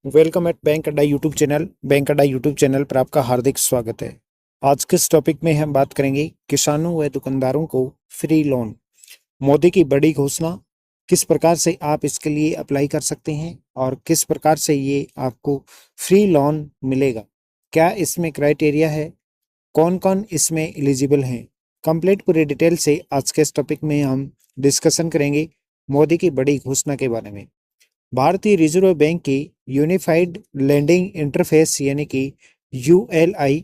Welcome at bank अड्डा YouTube channel. Bank अड्डा YouTube channel पर आपका हार्दिक स्वागत है। आज के इस टॉपिक में हम बात करेंगे किसानों व दुकानदारों को फ्री लोन। मोदी की बड़ी घोषणा, किस प्रकार से आप इसके लिए अप्लाई कर सकते हैं और किस प्रकार से ये आपको फ्री लोन मिलेगा, क्या इसमें क्राइटेरिया है, कौन कौन इसमें एलिजिबल हैं। कंप्लीट पूरी डिटेल से आज के इस टॉपिक में हम डिस्कशन करेंगे मोदी की बड़ी घोषणा के बारे में। भारतीय रिजर्व बैंक की यूनिफाइड लैंडिंग इंटरफेस यानी कि यूएलआई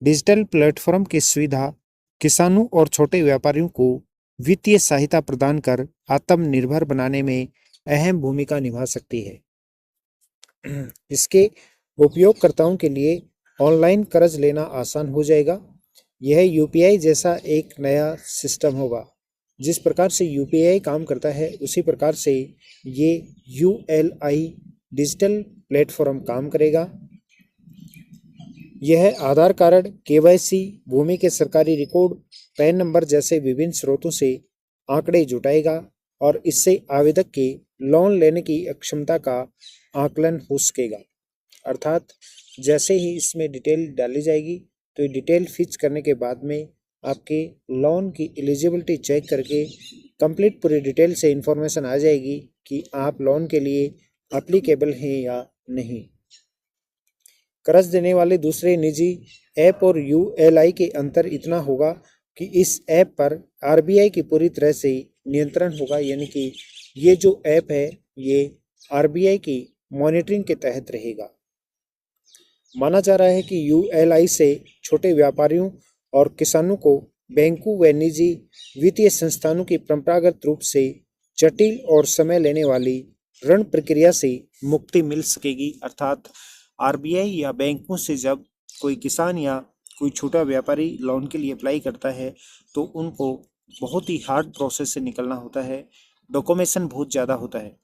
डिजिटल प्लेटफॉर्म की सुविधा किसानों और छोटे व्यापारियों को वित्तीय सहायता प्रदान कर आत्मनिर्भर बनाने में अहम भूमिका निभा सकती है। इसके उपयोगकर्ताओं के लिए ऑनलाइन कर्ज लेना आसान हो जाएगा। यह यूपीआई जैसा एक नया सिस्टम होगा। जिस प्रकार से यूपीआई काम करता है उसी प्रकार से ये यूएलआई डिजिटल प्लेटफॉर्म काम करेगा। यह आधार कार्ड, केवाईसी, भूमि के सरकारी रिकॉर्ड, पैन नंबर जैसे विभिन्न स्रोतों से आंकड़े जुटाएगा और इससे आवेदक के लोन लेने की क्षमता का आकलन हो सकेगा। अर्थात जैसे ही इसमें डिटेल डाली जाएगी तो ये डिटेल फिक्स करने के बाद में आपके लोन की एलिजिबिलिटी चेक करके कंप्लीट पूरी डिटेल से इंफॉर्मेशन आ जाएगी कि आप लोन के लिए एप्लीकेबल हैं या नहीं। कर्ज देने वाले दूसरे निजी ऐप और यूएलआई के अंतर इतना होगा कि इस ऐप पर आरबीआई की पूरी तरह से नियंत्रण होगा, यानी कि ये जो ऐप है ये आरबीआई की मॉनिटरिंग के तहत रहेगा। माना जा रहा है कि यूएलआई से छोटे व्यापारियों और किसानों को बैंकों व निजी वित्तीय संस्थानों की परंपरागत रूप से जटिल और समय लेने वाली ऋण प्रक्रिया से मुक्ति मिल सकेगी। अर्थात आरबीआई या बैंकों से जब कोई किसान या कोई छोटा व्यापारी लोन के लिए अप्लाई करता है तो उनको बहुत ही हार्ड प्रोसेस से निकलना होता है, डॉक्यूमेंटेशन बहुत ज़्यादा होता है।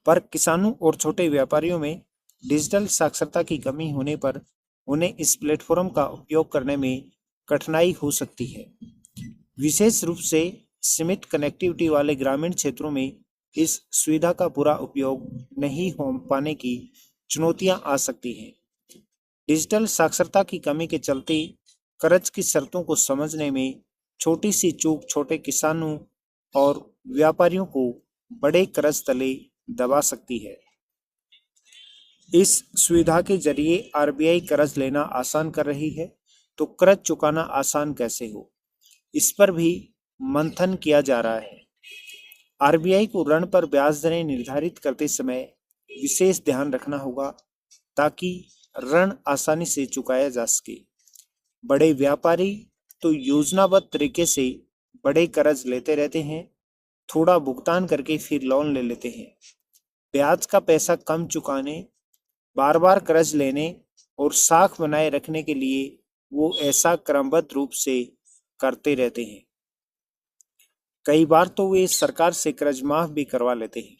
पर किसानों और छोटे व्यापारियों में डिजिटल साक्षरता की कमी होने पर उन्हें इस प्लेटफॉर्म का उपयोग करने में कठिनाई हो सकती है। विशेष रूप से सीमित कनेक्टिविटी वाले ग्रामीण क्षेत्रों में इस सुविधा का पूरा उपयोग नहीं हो पाने की चुनौतियां आ सकती हैं। डिजिटल साक्षरता की कमी के चलते कर्ज की शर्तों को समझने में छोटी सी चूक छोटे किसानों और व्यापारियों को बड़े कर्ज तले दबा सकती है। इस सुविधा के जरिए आरबीआई कर्ज लेना आसान कर रही है, तो कर्ज चुकाना आसान कैसे हो, इस पर भी मंथन किया जा रहा है। आरबीआई को ऋण पर ब्याज दरें निर्धारित करते समय विशेष ध्यान रखना होगा ताकि ऋण आसानी से चुकाया जा सके। बड़े व्यापारी तो योजनाबद्ध तरीके से बड़े कर्ज लेते रहते हैं, थोड़ा भुगतान करके फिर लोन ले लेते हैं। ब्याज का पैसा कम चुकाने, बार बार कर्ज लेने और साख बनाए रखने के लिए वो ऐसा क्रमबद्ध रूप से करते रहते हैं। कई बार तो वे सरकार से कर्ज माफ भी करवा लेते हैं।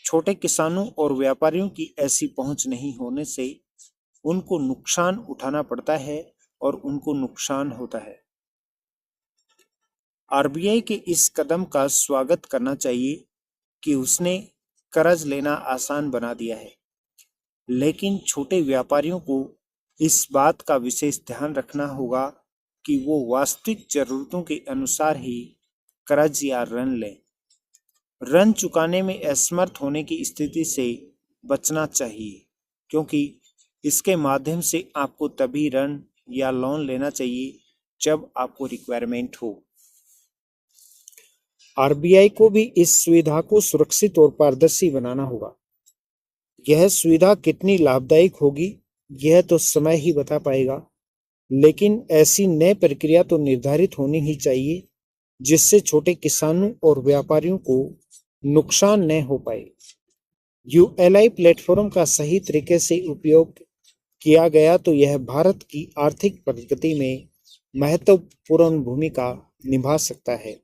छोटे किसानों और व्यापारियों की ऐसी पहुंच नहीं होने से उनको नुकसान उठाना पड़ता है और उनको नुकसान होता है। आरबीआई के इस कदम का स्वागत करना चाहिए कि उसने कर्ज लेना आसान बना दिया है, लेकिन छोटे व्यापारियों को इस बात का विशेष ध्यान रखना होगा कि वो वास्तविक जरूरतों के अनुसार ही कर्ज या ऋण लें। ऋण चुकाने में असमर्थ होने की स्थिति से बचना चाहिए, क्योंकि इसके माध्यम से आपको तभी ऋण या लोन लेना चाहिए जब आपको रिक्वायरमेंट हो। आरबीआई को भी इस सुविधा को सुरक्षित और पारदर्शी बनाना होगा। यह सुविधा कितनी लाभदायक होगी यह तो समय ही बता पाएगा, लेकिन ऐसी नई प्रक्रिया तो निर्धारित होनी ही चाहिए जिससे छोटे किसानों और व्यापारियों को नुकसान न हो पाए। यूएलआई प्लेटफॉर्म का सही तरीके से उपयोग किया गया तो यह भारत की आर्थिक प्रगति में महत्वपूर्ण भूमिका निभा सकता है।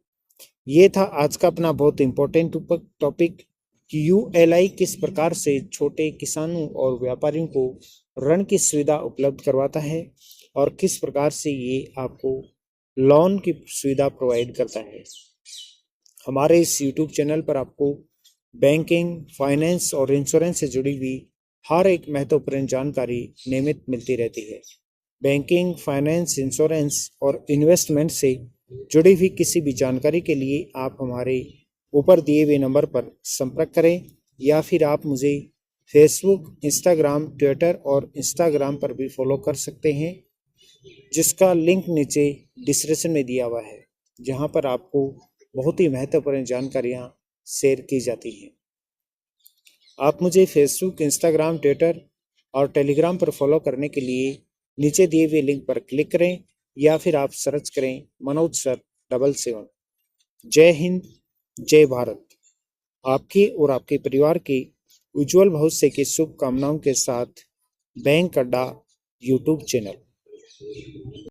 ये था आज का अपना बहुत इम्पोर्टेंट टॉपिक कि यूएलआई किस प्रकार से छोटे किसानों और व्यापारियों को ऋण की सुविधा उपलब्ध करवाता है और किस प्रकार से ये आपको लोन की सुविधा प्रोवाइड करता है। हमारे इस यूट्यूब चैनल पर आपको बैंकिंग, फाइनेंस और इंश्योरेंस से जुड़ी हुई हर एक महत्वपूर्ण जानकारी नियमित मिलती रहती है। बैंकिंग, फाइनेंस, इंश्योरेंस और इन्वेस्टमेंट से जुड़ी हुई किसी भी जानकारी के लिए आप हमारे ऊपर दिए हुए नंबर पर संपर्क करें या फिर आप मुझे फेसबुक, इंस्टाग्राम, ट्विटर और इंस्टाग्राम पर भी फॉलो कर सकते हैं, जिसका लिंक नीचे डिस्क्रिप्शन में दिया हुआ है, जहां पर आपको बहुत ही महत्वपूर्ण जानकारियां शेयर की जाती हैं। आप मुझे फेसबुक, इंस्टाग्राम, ट्विटर और टेलीग्राम पर फॉलो करने के लिए नीचे दिए हुए लिंक पर क्लिक करें या फिर आप सर्च करें मनोज सर 77। जय हिंद, जय भारत। आपके और आपके परिवार के उज्जवल भविष्य की शुभकामनाओं के साथ बैंक अड्डा यूट्यूब चैनल।